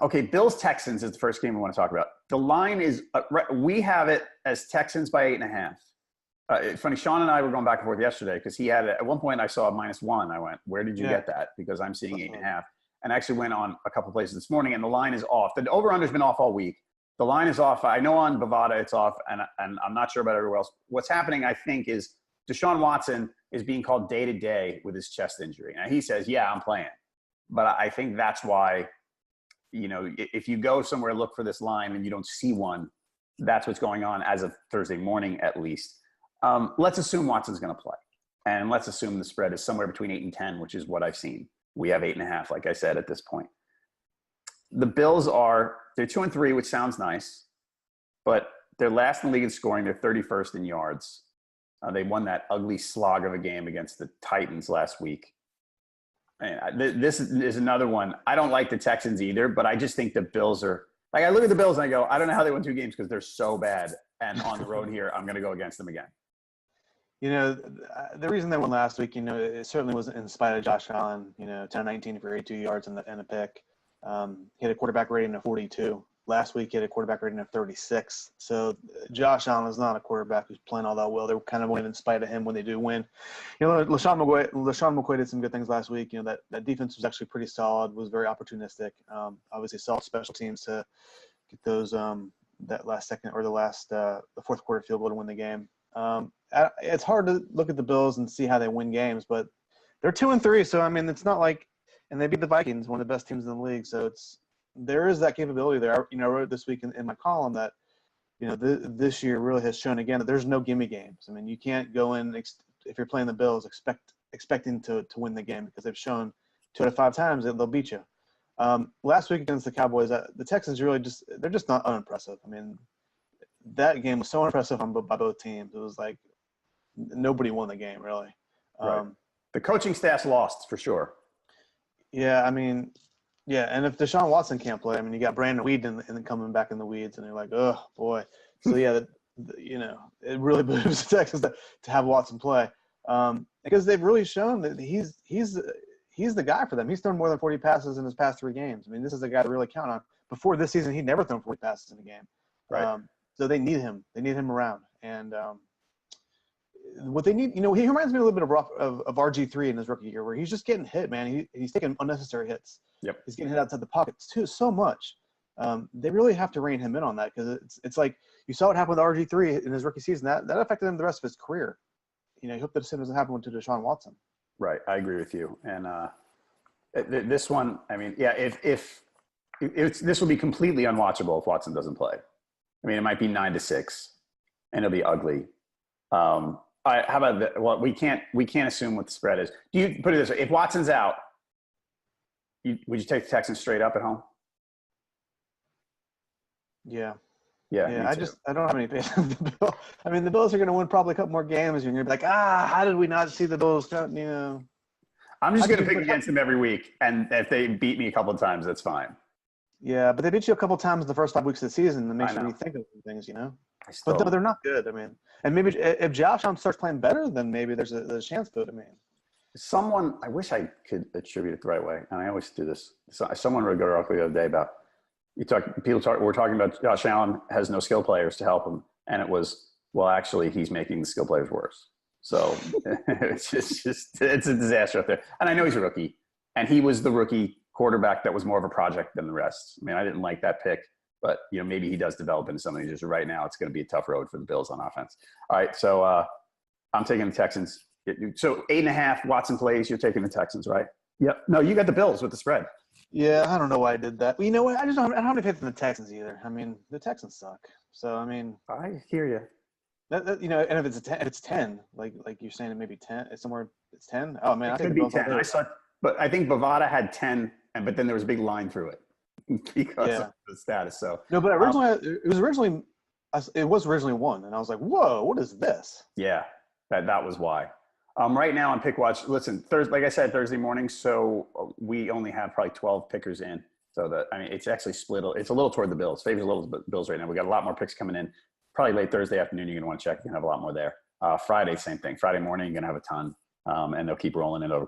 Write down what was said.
Okay, Bills-Texans is the first game we want to talk about. The line is we have it as Texans by 8.5. It's funny, Sean and I were going back and forth yesterday because he had it. At one point I saw -1. I went, where did you get that? Because I'm seeing 8.5. And I actually went on a couple places this morning, and the line is off. The over-under's been off all week. The line is off. I know on Bovada it's off, and I'm not sure about everywhere else. What's happening, I think, is Deshaun Watson is being called day-to-day with his chest injury. And he says, yeah, I'm playing. But I think that's why, if you go somewhere, look for this line, and you don't see one, that's what's going on as of Thursday morning at least. Let's assume Watson's going to play. And let's assume the spread is somewhere between 8 and 10, which is what I've seen. We have 8.5, like I said, at this point. The Bills they're 2-3, which sounds nice, but they're last in the league in scoring. They're 31st in yards. They won that ugly slog of a game against the Titans last week. And this is another one. I don't like the Texans either, but I just think the Bills are – like I look at the Bills and I go, I don't know how they won 2 games because they're so bad. And on the road here, I'm going to go against them again. The reason they won last week, it certainly was in spite of Josh Allen, 10-19 for 82 yards and a pick. He had a quarterback rating of 42. Last week, he had a quarterback rating of 36. So Josh Allen is not a quarterback who's playing all that well. They're kind of winning in spite of him when they do win. LaShawn McCoy did some good things last week. That defense was actually pretty solid, was very opportunistic. Obviously, solid special teams to get those that last second or the fourth quarter field goal to win the game. It's hard to look at the Bills and see how they win games, but they're 2-3. So, it's not like – and they beat the Vikings, one of the best teams in the league. So there is that capability there. I wrote this week in my column that, this year really has shown again that there's no gimme games. You can't go in if you're playing the Bills expecting to win the game because they've shown 2 out of 5 times that they'll beat you. Last week against the Cowboys, the Texans they're just not unimpressive. That game was so impressive by both teams. It was like nobody won the game really. Right. The coaching staff's lost for sure. Yeah, yeah, and if Deshaun Watson can't play, you got Brandon Weed and then coming back in the weeds, and you're like, oh boy. So yeah, it really behooves the Texans to have Watson play, because they've really shown that he's the guy for them. He's thrown more than 40 passes in his past 3 games. This is a guy to really count on. Before this season, he'd never thrown 40 passes in a game. Right. So they need him. They need him around, and what they need, he reminds me a little bit of RG3 in his rookie year, where he's just getting hit, man. He's taking unnecessary hits. Yep. He's getting hit outside the pockets too so much. They really have to rein him in on that because it's like you saw what happened with RG3 in his rookie season. That affected him the rest of his career. You hope that the same doesn't happen to Deshaun Watson. Right, I agree with you. And this one, if this will be completely unwatchable if Watson doesn't play. It might be 9-6, and it'll be ugly. How about we can't assume what the spread is. Do you put it this way? If Watson's out, would you take the Texans straight up at home? Yeah. Yeah. I don't have any faith in the Bills. The Bills are going to win probably a couple more games, and you're going to be like, how did we not see the Bills? I'm just going to pick against them every week, and if they beat me a couple of times, that's fine. Yeah, but they beat you a couple of times in the first 5 weeks of the season. That makes you rethink of things, But no, they're not good. And maybe if Josh Allen starts playing better, then maybe there's a chance to it. I wish I could attribute it the right way, and I always do this. Someone wrote a good article the other day about we're talking about Josh Allen has no skill players to help him, and it was, well, actually, he's making the skill players worse. So it's a disaster out there. And I know he's a rookie, and he was the rookie quarterback that was more of a project than the rest. I didn't like that pick, but maybe he does develop into something. Just right now, it's going to be a tough road for the Bills on offense. All right, so I'm taking the Texans. So 8.5, Watson plays. You're taking the Texans, right? Yep. No, you got the Bills with the spread. Yeah, I don't know why I did that. Well, you know what? I don't have any faith in the Texans either. The Texans suck. So I hear you. And if it's 10, like you're saying, it may be 10. It's 10. Oh man, it could be 10. But I think Bovada had 10, but then there was a big line through it because of the status. So no, but originally it was originally 1, and I was like, whoa, what is this? Yeah, that was why. Right now on Pick Watch, listen, like I said, Thursday morning, so we only have probably 12 pickers in. So it's actually split. It's a little toward the Bills. Favors a little Bills right now. We got a lot more picks coming in. Probably late Thursday afternoon, you're going to want to check. You're going to have a lot more there. Friday, same thing. Friday morning, you're going to have a ton, and they'll keep rolling it over